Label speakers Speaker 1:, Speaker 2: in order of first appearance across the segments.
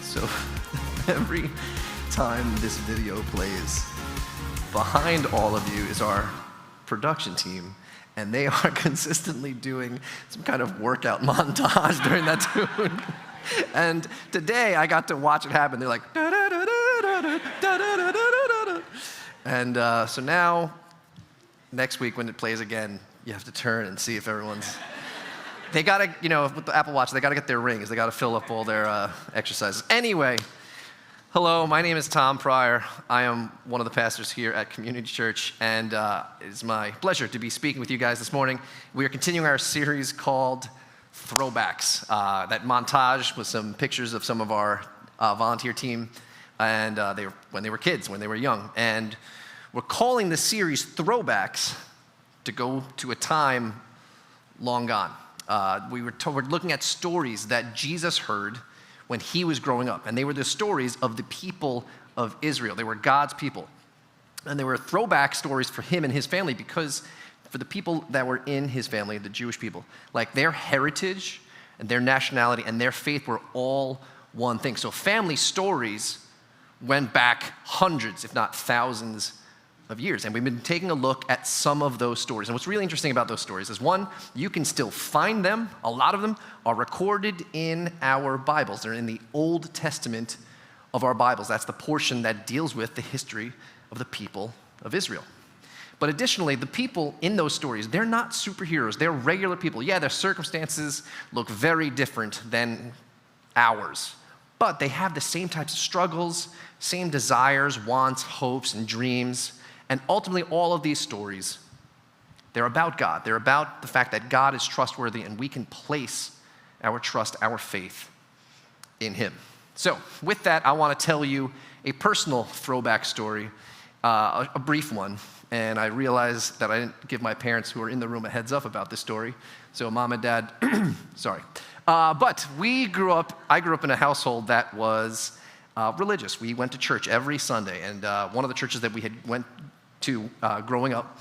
Speaker 1: So every time this video plays, behind all of you is our production team, and they are consistently doing some kind of workout montage during that tune. And today I got to watch it happen. They're like, da da da da da da da da da. And so now, next week when it plays again, you have to turn and see if everyone's. They gotta, with the Apple Watch, they gotta get their rings. They gotta fill up all their exercises. Anyway, hello, my name is Tom Pryor. I am one of the pastors here at Community Church, and it is my pleasure to be speaking with you guys this morning. We are continuing our series called Throwbacks. That montage with some pictures of some of our volunteer team, and when they were kids, when they were young. And we're calling the series Throwbacks to go to a time long gone. We're looking at stories that Jesus heard when he was growing up. And they were the stories of the people of Israel. They were God's people. And they were throwback stories for him and his family because for the people that were in his family, the Jewish people, like their heritage and their nationality and their faith were all one thing. So family stories went back hundreds, if not thousands of years. And we've been taking a look at some of those stories. And what's really interesting about those stories is, one, you can still find them. A lot of them are recorded in our Bibles. They're in the Old Testament of our Bibles. That's the portion that deals with the history of the people of Israel. But additionally, the people in those stories, they're not superheroes. They're regular people. Yeah, their circumstances look very different than ours. But they have the same types of struggles, same desires, wants, hopes, and dreams. And ultimately, all of these stories, they're about God. They're about the fact that God is trustworthy and we can place our trust, our faith in him. So with that, I want to tell you a personal throwback story, a brief one. And I realize that I didn't give my parents who are in the room a heads up about this story. So mom and dad, sorry. But I grew up in a household that was religious. We went to church every Sunday. And one of the churches that we had went to growing up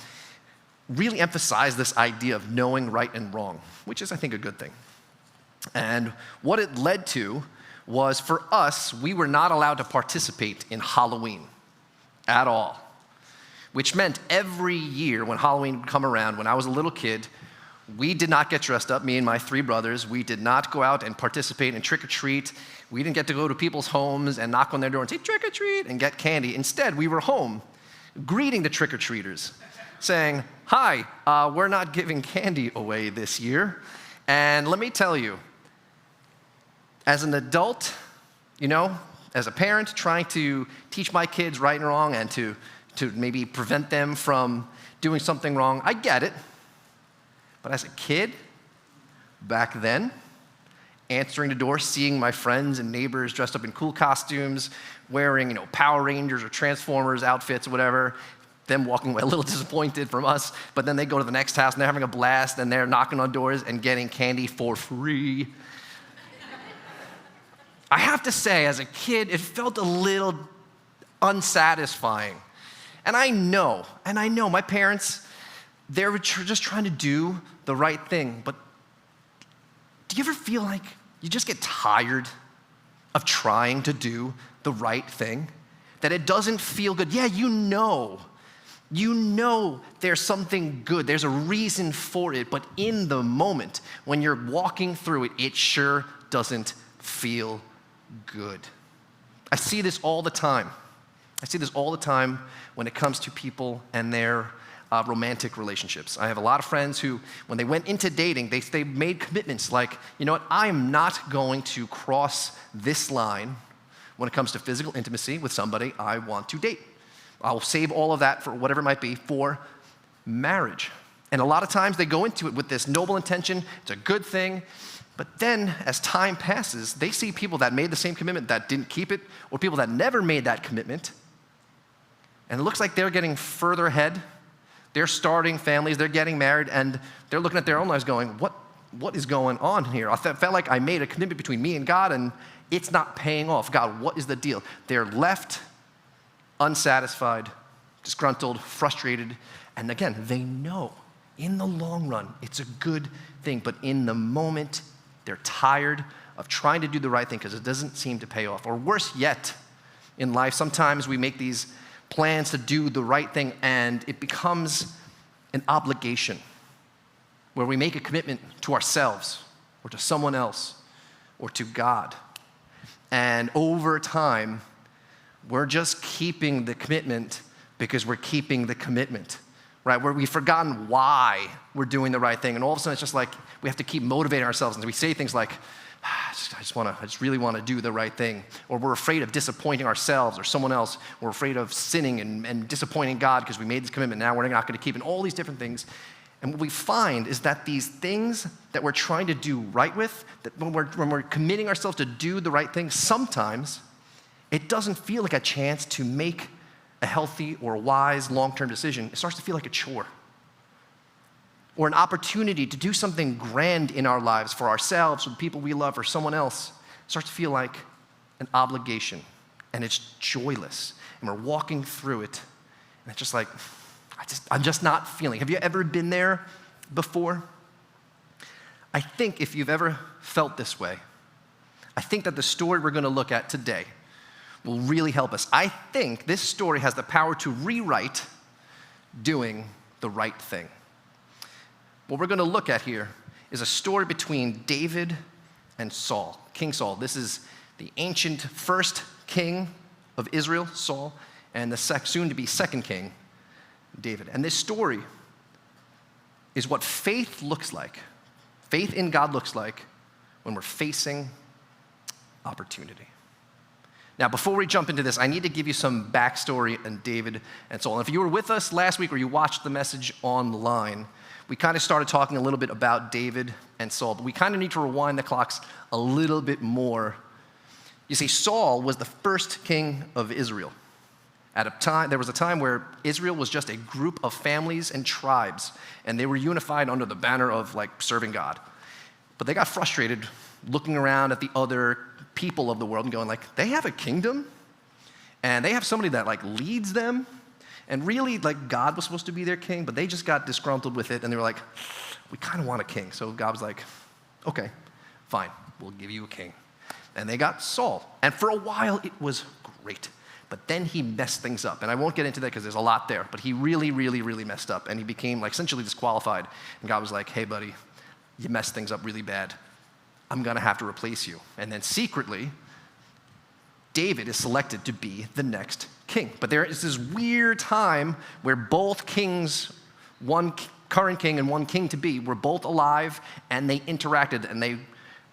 Speaker 1: really emphasized this idea of knowing right and wrong, which is, I think, a good thing. And what it led to was, for us, we were not allowed to participate in Halloween at all, which meant every year when Halloween would come around, when I was a little kid, we did not get dressed up, me and my three brothers. We did not go out and participate in trick-or-treat. We didn't get to go to people's homes and knock on their door and say, trick-or-treat, and get candy. Instead, we were home greeting the trick-or-treaters, saying, hi, we're not giving candy away this year. And let me tell you, as an adult, as a parent trying to teach my kids right and wrong and to maybe prevent them from doing something wrong, I get it. But as a kid, back then, answering the door, seeing my friends and neighbors dressed up in cool costumes, wearing, Power Rangers or Transformers outfits or whatever, them walking away a little disappointed from us, but then they go to the next house and they're having a blast and they're knocking on doors and getting candy for free. I have to say, as a kid, it felt a little unsatisfying. And I know my parents, they were just trying to do the right thing, but do you ever feel like you just get tired of trying to do the right thing? That it doesn't feel good? Yeah, you know there's something good, there's a reason for it, but in the moment, when you're walking through it, it sure doesn't feel good. I see this all the time. When it comes to people and their romantic relationships. I have a lot of friends who, when they went into dating, they made commitments like, I'm not going to cross this line when it comes to physical intimacy with somebody I want to date. I'll save all of that for whatever it might be for marriage. And a lot of times they go into it with this noble intention. It's a good thing. But then as time passes, they see people that made the same commitment that didn't keep it, or people that never made that commitment. And it looks like they're getting further ahead. They're starting families, they're getting married, and they're looking at their own lives going, what is going on here? I felt like I made a commitment between me and God, and it's not paying off. God, what is the deal? They're left unsatisfied, disgruntled, frustrated, and again, they know in the long run it's a good thing, but in the moment, they're tired of trying to do the right thing because it doesn't seem to pay off. Or worse yet, in life, sometimes we make these plans to do the right thing and it becomes an obligation where we make a commitment to ourselves or to someone else or to God. And over time, we're just keeping the commitment because we're keeping the commitment, right? Where we've forgotten why we're doing the right thing. And all of a sudden, it's just like we have to keep motivating ourselves. And we say things like, I just really want to do the right thing. Or we're afraid of disappointing ourselves or someone else. We're afraid of sinning and disappointing God because we made this commitment. Now we're not going to keep it. All these different things. And what we find is that these things that we're trying to do right with, that when we're committing ourselves to do the right thing, sometimes it doesn't feel like a chance to make a healthy or wise long-term decision. It starts to feel like a chore or an opportunity to do something grand in our lives for ourselves, for the people we love, or someone else. It starts to feel like an obligation, and it's joyless. And we're walking through it, and it's just like, I'm just not feeling. Have you ever been there before? I think if you've ever felt this way, I think that the story we're going to look at today will really help us. I think this story has the power to rewrite doing the right thing. What we're going to look at here is a story between David and Saul, King Saul. This is the ancient first king of Israel, Saul, and the soon-to-be second king, David. And this story is what faith looks like. Faith in God looks like when we're facing opportunity. Now, before we jump into this, I need to give you some backstory on David and Saul. And if you were with us last week or you watched the message online, we kind of started talking a little bit about David and Saul, but we kind of need to rewind the clocks a little bit more. You see, Saul was the first king of Israel. There was a time where Israel was just a group of families and tribes, and they were unified under the banner of serving God. But they got frustrated looking around at the other people of the world and going they have a kingdom, and they have somebody that leads them, and really God was supposed to be their king, but they just got disgruntled with it, and they were we kind of want a king. So God was okay, fine, we'll give you a king. And they got Saul, and for a while it was great. But then he messed things up. And I won't get into that because there's a lot there. But he really, really, really messed up. And he became essentially disqualified. And God was hey, buddy, you messed things up really bad. I'm going to have to replace you. And then secretly, David is selected to be the next king. But there is this weird time where both kings, one current king and one king-to-be, were both alive. And they interacted and they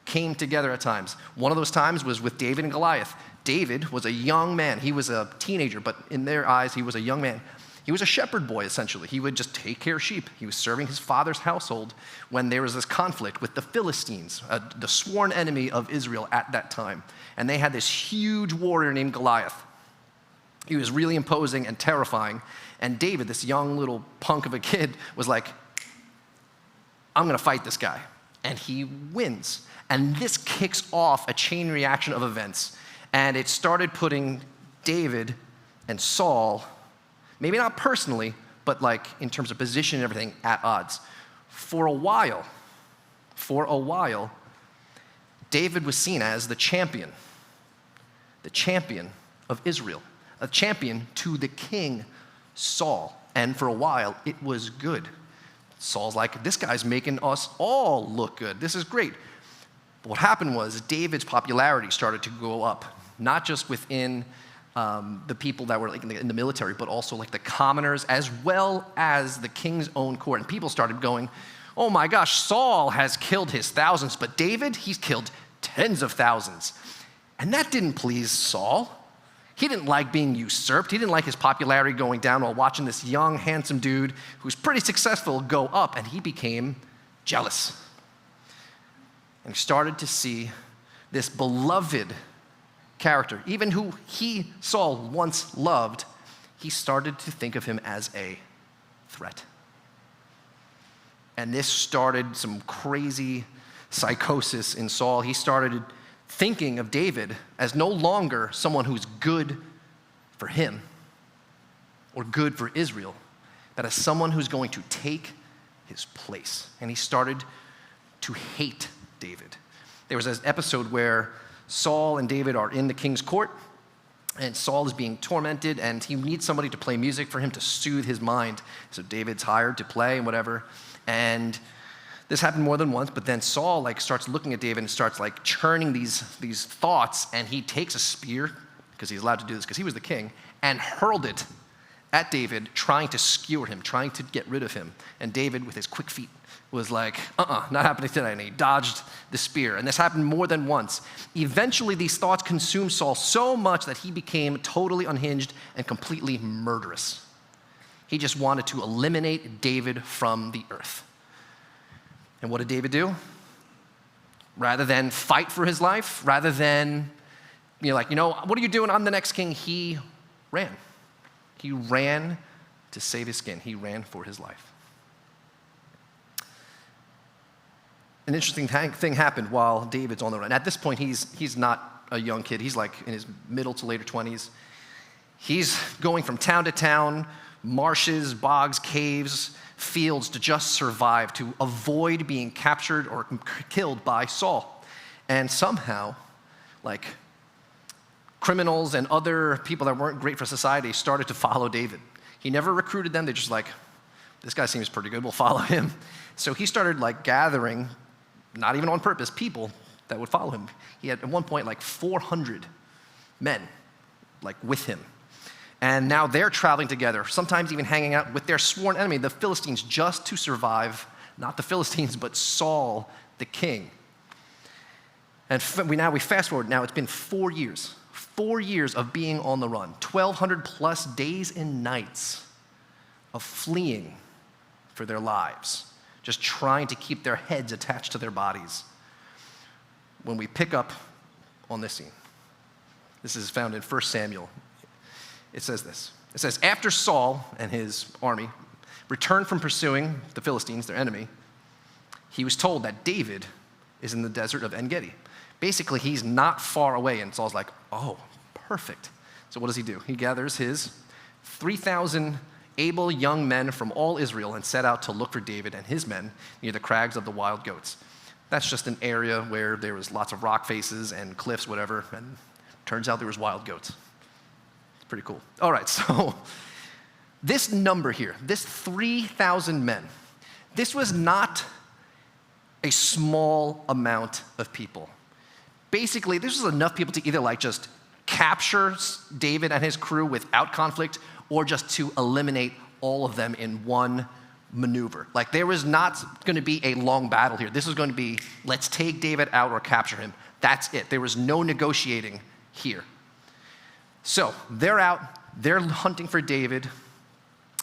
Speaker 1: came together at times. One of those times was with David and Goliath. David was a young man. He was a teenager, but in their eyes, he was a young man. He was a shepherd boy, essentially. He would just take care of sheep. He was serving his father's household when there was this conflict with the Philistines, the sworn enemy of Israel at that time. And they had this huge warrior named Goliath. He was really imposing and terrifying. And David, this young little punk of a kid, was I'm going to fight this guy. And he wins. And this kicks off a chain reaction of events. And it started putting David and Saul, maybe not personally, but in terms of position and everything, at odds. For a while, David was seen as the champion of Israel, a champion to the king Saul. And for a while, it was good. Saul's this guy's making us all look good. This is great. But what happened was David's popularity started to go up. Not just within the people that were in the military, but also the commoners, as well as the king's own court. And people started going, oh my gosh, Saul has killed his thousands, but David, he's killed tens of thousands. And that didn't please Saul. He didn't like being usurped. He didn't like his popularity going down while watching this young, handsome dude who's pretty successful go up, and he became jealous. And he started to see this beloved character, even who Saul once loved, he started to think of him as a threat. And this started some crazy psychosis in Saul. He started thinking of David as no longer someone who's good for him or good for Israel, but as someone who's going to take his place. And he started to hate David. There was an episode where Saul and David are in the king's court, and Saul is being tormented, and he needs somebody to play music for him to soothe his mind. So David's hired to play and whatever. And this happened more than once, but then Saul starts looking at David and starts churning these thoughts, and he takes a spear, because he's allowed to do this because he was the king, and hurled it at David, trying to skewer him, trying to get rid of him. And David, with his quick feet, was like, not happening today, and he dodged the spear. And this happened more than once. Eventually, these thoughts consumed Saul so much that he became totally unhinged and completely murderous. He just wanted to eliminate David from the earth. And what did David do? Rather than fight for his life, rather than, what are you doing? I'm the next king. He ran. He ran to save his skin. He ran for his life. An interesting thing happened while David's on the run. At this point, he's not a young kid. He's in his middle to later 20s. He's going from town to town, marshes, bogs, caves, fields, to just survive, to avoid being captured or killed by Saul. And somehow, criminals and other people that weren't great for society started to follow David. He never recruited them. They're just this guy seems pretty good, we'll follow him. So he started gathering, not even on purpose, people that would follow him. He had at one point 400 men with him. And now they're traveling together, sometimes even hanging out with their sworn enemy, the Philistines, just to survive, not the Philistines, but Saul, the king. And we fast forward, now it's been 4 years. 4 years of being on the run, 1,200 plus days and nights of fleeing for their lives, just trying to keep their heads attached to their bodies. When we pick up on this scene, this is found in 1 Samuel. It says this. It says, after Saul and his army returned from pursuing the Philistines, their enemy, he was told that David is in the desert of En-Gedi. Basically, he's not far away, and Saul's like, oh, perfect. So what does he do? He gathers his 3,000 able young men from all Israel and set out to look for David and his men near the crags of the wild goats. That's just an area where there was lots of rock faces and cliffs, whatever, and turns out there was wild goats. It's pretty cool. All right, so this number here, this 3,000 men, this was not a small amount of people. Basically, this was enough people to either just capture David and his crew without conflict, or just to eliminate all of them in one maneuver. There was not going to be a long battle here. This was going to be, let's take David out or capture him. That's it. There was no negotiating here. So they're out, they're hunting for David,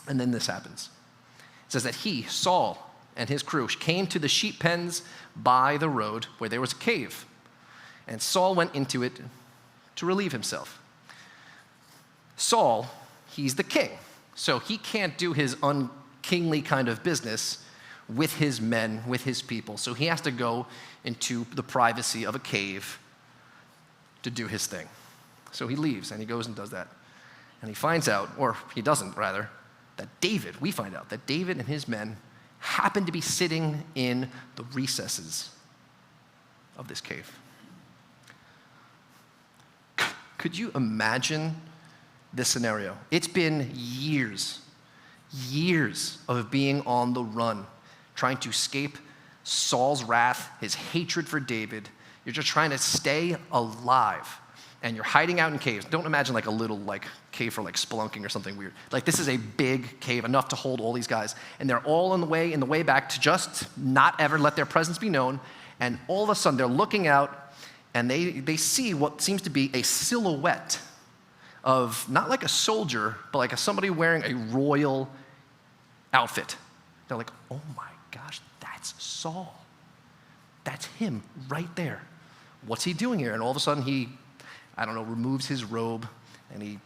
Speaker 1: and then this happens. It says that he, Saul, and his crew came to the sheep pens by the road where there was a cave. And Saul went into it to relieve himself. Saul, he's the king, so he can't do his unkingly kind of business with his men, with his people. So he has to go into the privacy of a cave to do his thing. So he leaves and he goes and does that. And he finds out, or he doesn't rather, that we find out that David and his men happen to be sitting in the recesses of this cave. Could you imagine this scenario? It's been years of being on the run, trying to escape Saul's wrath, his hatred for David. You're just trying to stay alive, and you're hiding out in caves. Don't imagine a little cave for spelunking or something weird. This is a big cave, enough to hold all these guys, and they're all in the way back to just not ever let their presence be known. And all of a sudden, they're looking out, and they see what seems to be a silhouette of not a soldier, but somebody wearing a royal outfit. They're like, oh my gosh, that's Saul. That's him right there. What's he doing here? And all of a sudden he, removes his robe and he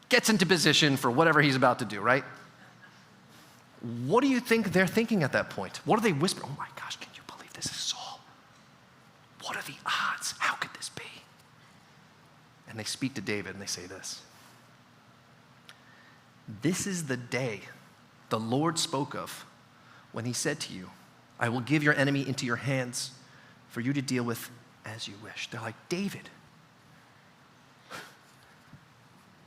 Speaker 1: gets into position for whatever he's about to do, right? What do you think they're thinking at that point? What do they whisper? Oh my gosh, can you believe this is Saul? What are the odds? How could this be? And they speak to David and they say this. This is the day the Lord spoke of when he said to you, I will give your enemy into your hands. for you to deal with as you wish. They're like, David,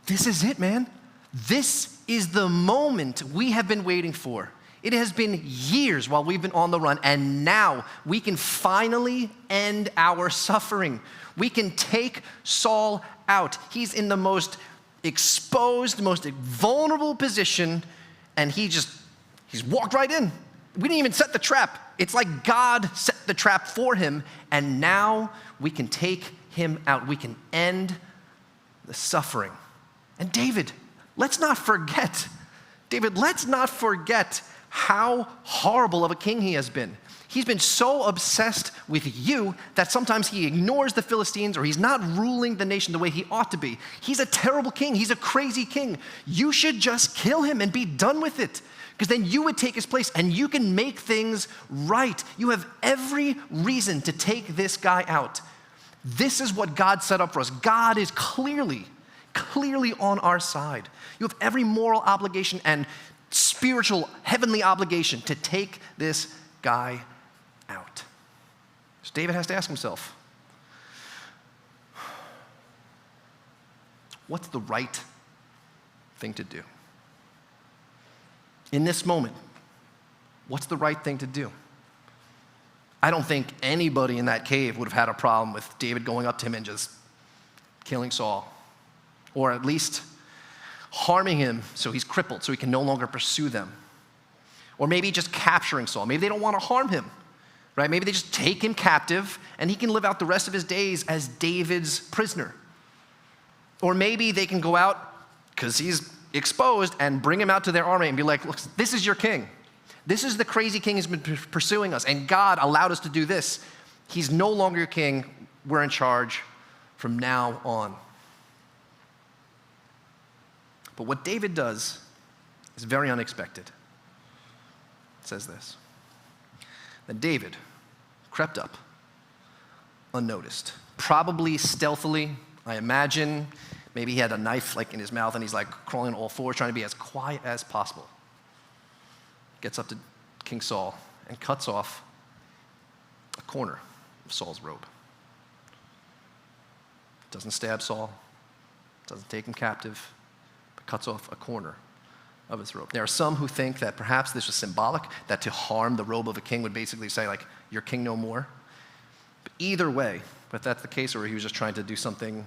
Speaker 1: this is it, man. This is the moment we have been waiting for. It has been years while we've been on the run, and now we can finally end our suffering. We can take Saul out. He's in the most exposed, most vulnerable position, and he's walked right in. We didn't even set the trap. It's like God set the trap for him, and now we can take him out. We can end the suffering. And David, let's not forget how horrible of a king he has been. He's been so obsessed with you that sometimes he ignores the Philistines, or he's not ruling the nation the way he ought to be. He's a terrible king. He's a crazy king. You should just kill him and be done with it, because then you would take his place and you can make things right. You have every reason to take this guy out. This is what God set up for us. God is clearly on our side. You have every moral obligation and spiritual, heavenly obligation to take this guy out. So David has to ask himself, what's the right thing to do? In this moment, what's the right thing to do? I don't think anybody in that cave would have had a problem with David going up to him and just killing Saul, or at least harming him so he's crippled, so he can no longer pursue them. Or maybe just capturing Saul. Maybe they don't want to harm him, right? Maybe they just take him captive and he can live out the rest of his days as David's prisoner. Or maybe they can go out because he's exposed and bring him out to their army and be like, look, this is your king. This is the crazy king who's been pursuing us, and God allowed us to do this. He's no longer your king. We're in charge from now on. But what David does is very unexpected. It says this: then David crept up unnoticed, probably stealthily, I imagine. Maybe he had a knife like in his mouth and he's like crawling on all fours, trying to be as quiet as possible. Gets up to King Saul and cuts off a corner of Saul's robe. Doesn't stab Saul, doesn't take him captive, but cuts off a corner of his robe. There are some who think that perhaps this was symbolic, that to harm the robe of a king would basically say, like, you're king no more. But either way, if that's the case, or he was just trying to do something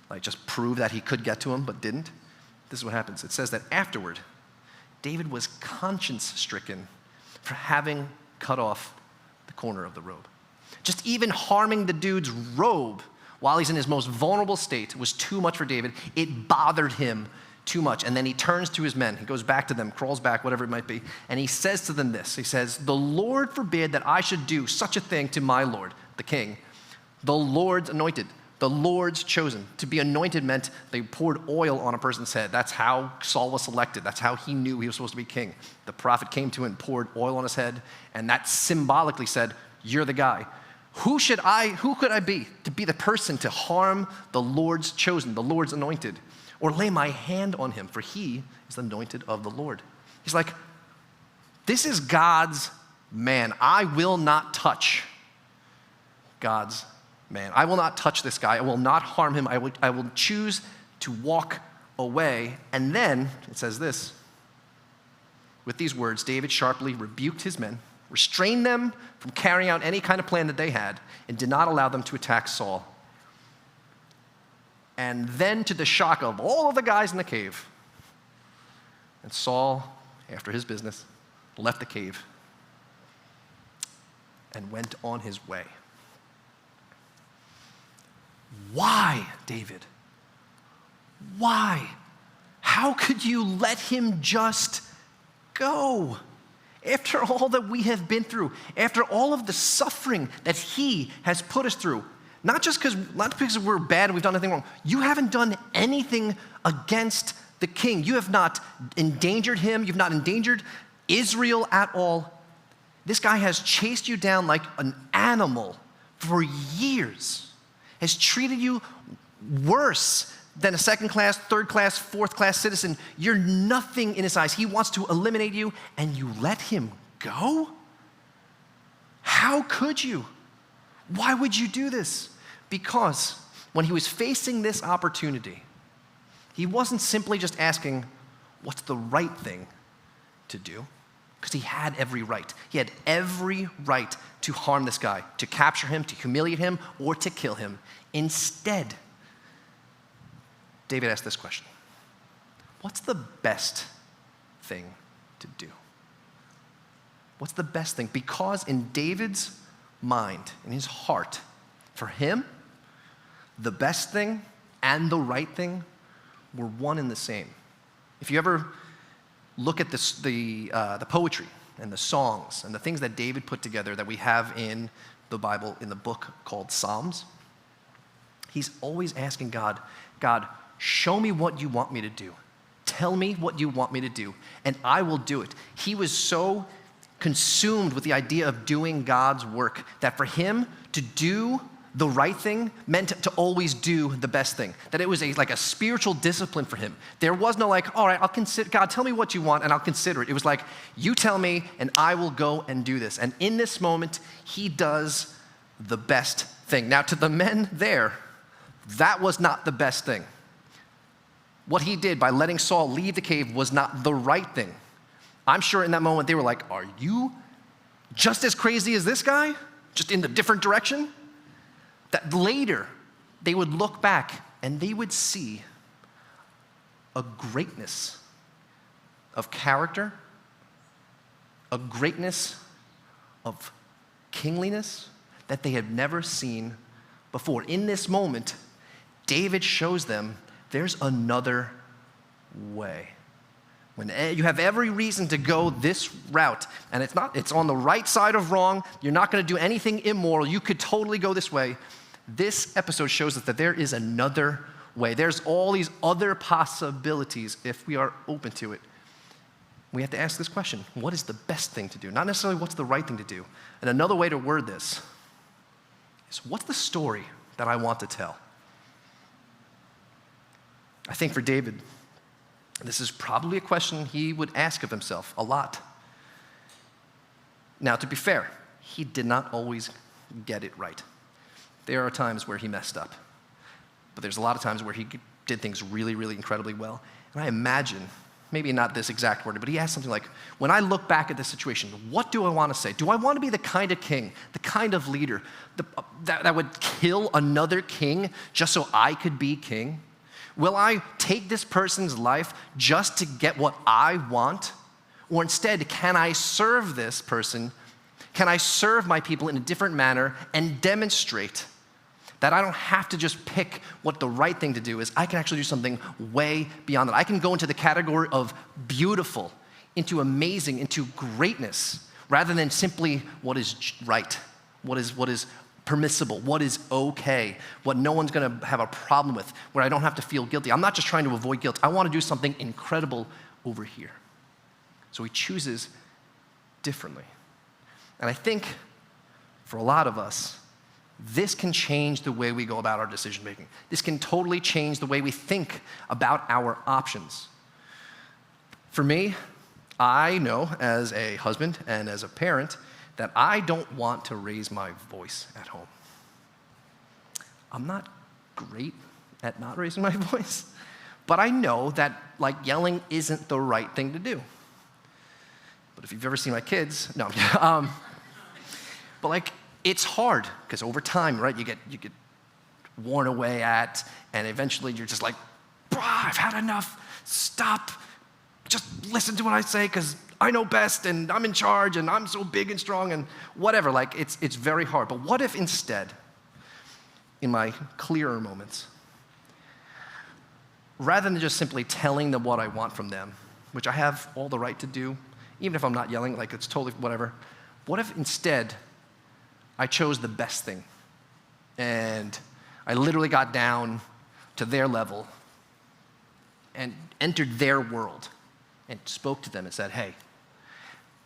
Speaker 1: like just prove that he could get to him but didn't, this is what happens. It says that afterward, David was conscience-stricken for having cut off the corner of the robe. Just even harming the dude's robe while he's in his most vulnerable state was too much for David. It bothered him too much. And then he turns to his men. He goes back to them, crawls back, whatever it might be, and he says to them this. He says, "The Lord forbid that I should do such a thing to my Lord, the king, the Lord's anointed, the Lord's chosen." To be anointed meant they poured oil on a person's head. That's how Saul was selected. That's how he knew he was supposed to be king. The prophet came to him and poured oil on his head, and that symbolically said, you're the guy. Who could I be to be the person to harm the Lord's chosen, the Lord's anointed, or lay my hand on him, for he is the anointed of the Lord? He's like, this is God's man. I will not touch God's man. I will not touch this guy. I will not harm him. I will choose to walk away. And then it says this: with these words, David sharply rebuked his men, restrained them from carrying out any kind of plan that they had, and did not allow them to attack Saul. And then, to the shock of all of the guys in the cave, and Saul, after his business, left the cave and went on his way. Why, David? Why? How could you let him just go? After all that we have been through, after all of the suffering that he has put us through, not because we're bad and we've done nothing wrong. You haven't done anything against the king. You have not endangered him. You've not endangered Israel at all. This guy has chased you down like an animal for years, has treated you worse than a second-class, third-class, fourth-class citizen. You're nothing in his eyes. He wants to eliminate you, and you let him go? How could you? Why would you do this? Because when he was facing this opportunity, he wasn't simply just asking, what's the right thing to do? Because he had every right. He had every right to harm this guy, to capture him, to humiliate him, or to kill him. Instead, David asked this question: what's the best thing to do? What's the best thing? Because in David's mind, in his heart, for him, the best thing and the right thing were one and the same. If you ever look at the poetry and the songs and the things that David put together that we have in the Bible, in the book called Psalms, he's always asking God, show me what you want me to do. Tell me what you want me to do, and I will do it. He was so consumed with the idea of doing God's work that for him to do the right thing meant to always do the best thing. That it was like a spiritual discipline for him. There was no like, all right, I'll consider, God, tell me what you want and I'll consider it. It was like, you tell me and I will go and do this. And in this moment, he does the best thing. Now to the men there, that was not the best thing. What he did by letting Saul leave the cave was not the right thing. I'm sure in that moment they were like, are you just as crazy as this guy? Just in the different direction? That later they would look back and they would see a greatness of character, a greatness of kingliness that they had never seen before. In this moment, David shows them there's another way. When you have every reason to go this route, and it's on the right side of wrong, you're not going to do anything immoral, you could totally go this way. This episode shows us that there is another way. There's all these other possibilities if we are open to it. We have to ask this question: what is the best thing to do? Not necessarily what's the right thing to do. And another way to word this is, what's the story that I want to tell? I think for David, this is probably a question he would ask of himself a lot. Now, to be fair, he did not always get it right. There are times where he messed up, but there's a lot of times where he did things really, really incredibly well. And I imagine, maybe not this exact word, but he asked something like, when I look back at this situation, what do I want to say? Do I want to be the kind of king, the kind of leader that would kill another king just so I could be king? Will I take this person's life just to get what I want? Or instead, can I serve this person? Can I serve my people in a different manner and demonstrate that I don't have to just pick what the right thing to do is? I can actually do something way beyond that. I can go into the category of beautiful, into amazing, into greatness, rather than simply what is right, what is permissible, what is okay, what no one's going to have a problem with, where I don't have to feel guilty. I'm not just trying to avoid guilt. I want to do something incredible over here. So he chooses differently. And I think for a lot of us, this can change the way we go about our decision making. This can totally change the way we think about our options. For me, I know as a husband and as a parent that I don't want to raise my voice at home. I'm not great at not raising my voice, but I know that like yelling isn't the right thing to do. But if you've ever seen my kids, no, but like it's hard because over time, right, you get worn away at, and eventually you're just like, I've had enough. Stop. Just listen to what I say because I know best and I'm in charge and I'm so big and strong and whatever. Like it's very hard. But what if instead, in my clearer moments, rather than just simply telling them what I want from them, which I have all the right to do, even if I'm not yelling, like it's totally whatever, what if instead I chose the best thing and I literally got down to their level and entered their world and spoke to them and said, hey,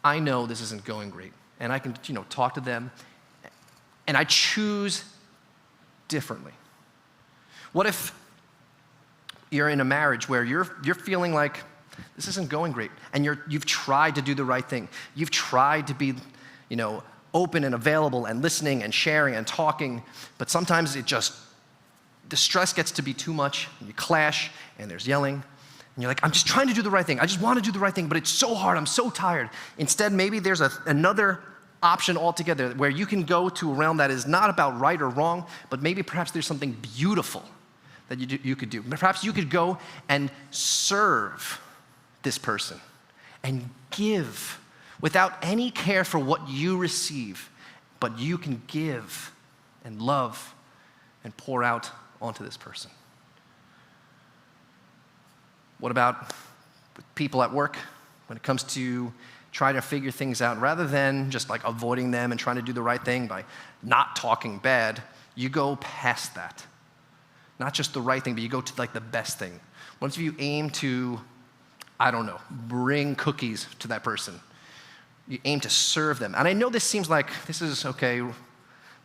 Speaker 1: I know this isn't going great, and I can, talk to them, and I choose differently. What if you're in a marriage where you're feeling like this isn't going great, and you've tried to do the right thing. You've tried to be, open and available and listening and sharing and talking, but sometimes the stress gets to be too much, and you clash, and there's yelling, and you're like, I'm just trying to do the right thing. I just want to do the right thing, but it's so hard. I'm so tired. Instead, maybe there's another option altogether where you can go to a realm that is not about right or wrong, but maybe perhaps there's something beautiful that you could do. Perhaps you could go and serve this person and give without any care for what you receive, but you can give and love and pour out onto this person. What about people at work when it comes to trying to figure things out? Rather than just like avoiding them and trying to do the right thing by not talking bad, you go past that. Not just the right thing, but you go to like the best thing. What if you aim to, I don't know, bring cookies to that person? You aim to serve them. And I know this seems like, this is okay,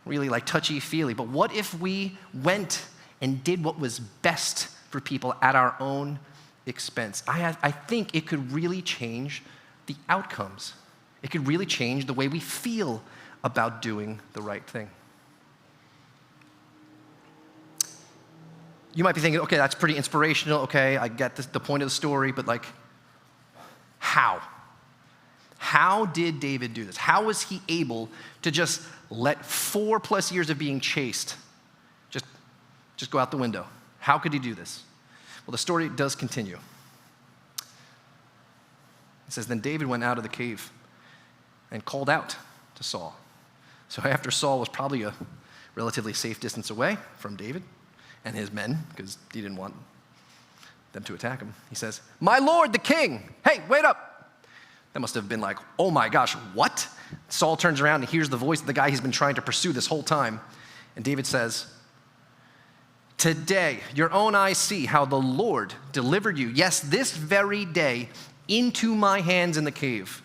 Speaker 1: really like touchy-feely, but what if we went and did what was best for people at our own expense? I think it could really change the outcomes. It could really change the way we feel about doing the right thing. You might be thinking, okay, that's pretty inspirational. Okay, I get the point of the story, but like, how? How did David do this? How was he able to just let 4+ years of being chased just go out the window? How could he do this? Well, the story does continue. It says, then David went out of the cave and called out to Saul. So after Saul was probably a relatively safe distance away from David and his men, because he didn't want them to attack him, he says, my lord, the king, hey, wait up. That must have been like, oh my gosh, what? Saul turns around and hears the voice of the guy he's been trying to pursue this whole time. And David says, today your own eyes see how the Lord delivered you, yes, this very day, into my hands in the cave.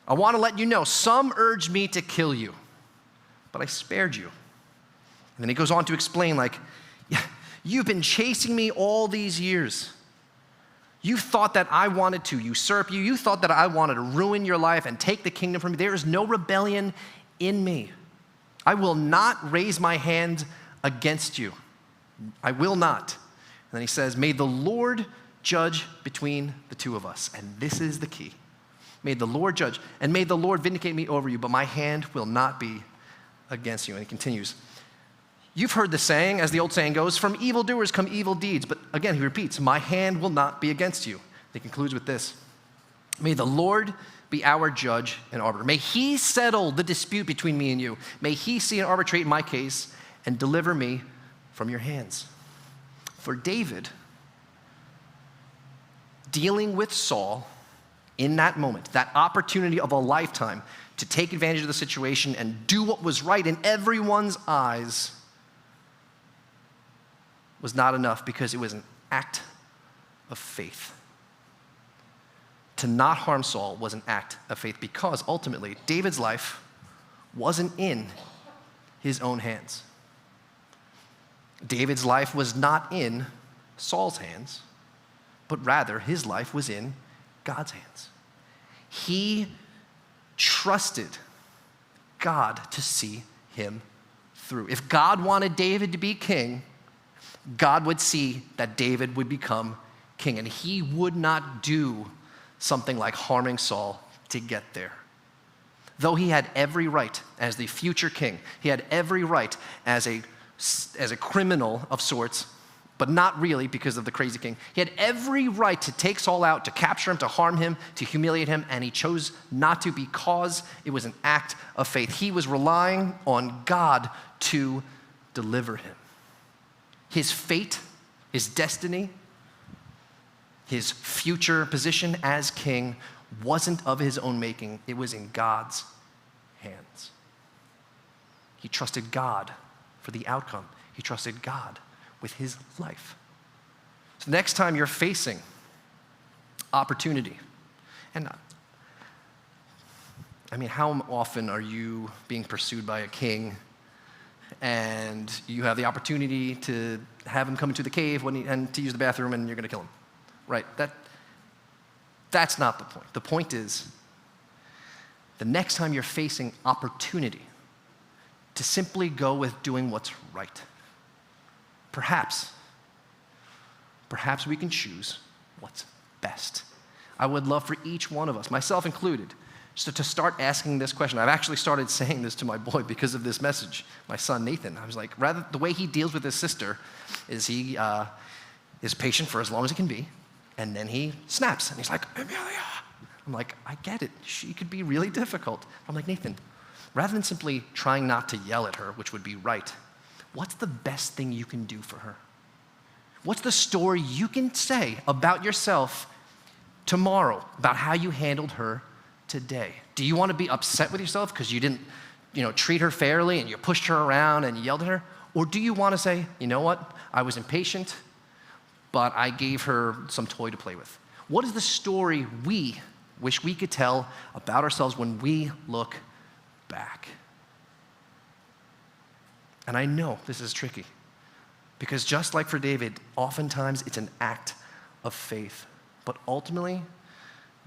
Speaker 1: I want to let you know, some urged me to kill you, but I spared you. And then he goes on to explain, like, yeah, you've been chasing me all these years. You thought that I wanted to usurp you. You thought that I wanted to ruin your life and take the kingdom from you. There is no rebellion in me. I will not raise my hand against you. I will not. And then he says, may the Lord judge between the two of us. And this is the key. May the Lord judge, and may the Lord vindicate me over you, but my hand will not be against you. And he continues, you've heard the saying, as the old saying goes, from evildoers come evil deeds. But again, he repeats, my hand will not be against you. He concludes with this, may the Lord be our judge and arbiter. May he settle the dispute between me and you. May he see and arbitrate my case and deliver me from your hands. For David, dealing with Saul in that moment, that opportunity of a lifetime to take advantage of the situation and do what was right in everyone's eyes, was not enough, because it was an act of faith. To not harm Saul was an act of faith, because ultimately David's life wasn't in his own hands. David's life was not in Saul's hands, but rather his life was in God's hands. He trusted God to see him through. If God wanted David to be king, God would see that David would become king, and he would not do something like harming Saul to get there. Though he had every right as the future king, he had every right as a criminal of sorts, but not really because of the crazy king. He had every right to take Saul out, to capture him, to harm him, to humiliate him, and he chose not to, because it was an act of faith. He was relying on God to deliver him. His fate, his destiny, his future position as king wasn't of his own making. It was in God's hands. He trusted God for the outcome. He trusted God with his life. So next time you're facing opportunity, and I mean, how often are you being pursued by a king and you have the opportunity to have him come into the cave and to use the bathroom, and you're going to kill him? Right? That's not the point. The point is the next time you're facing opportunity to simply go with doing what's right. Perhaps we can choose what's best. I would love for each one of us, myself included, just to start asking this question. I've actually started saying this to my boy because of this message, my son Nathan. I was like, rather, the way he deals with his sister is he is patient for as long as he can be, and then he snaps, and he's like, Amelia. I'm like, I get it. She could be really difficult. I'm like, Nathan, rather than simply trying not to yell at her, which would be right, what's the best thing you can do for her? What's the story you can say about yourself tomorrow, about how you handled her today? Do you want to be upset with yourself because you didn't, treat her fairly and you pushed her around and you yelled at her? Or do you want to say, you know what, I was impatient, but I gave her some toy to play with? What is the story we wish we could tell about ourselves when we look back? And I know this is tricky, because just like for David, oftentimes it's an act of faith. But ultimately,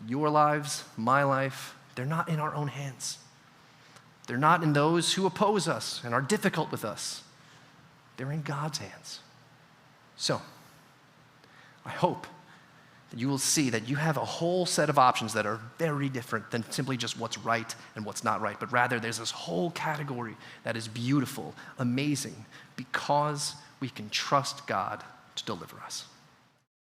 Speaker 1: your lives, my life, they're not in our own hands. They're not in those who oppose us and are difficult with us. They're in God's hands. So, I hope that you will see that you have a whole set of options that are very different than simply just what's right and what's not right, but rather there's this whole category that is beautiful, amazing, because we can trust God to deliver us.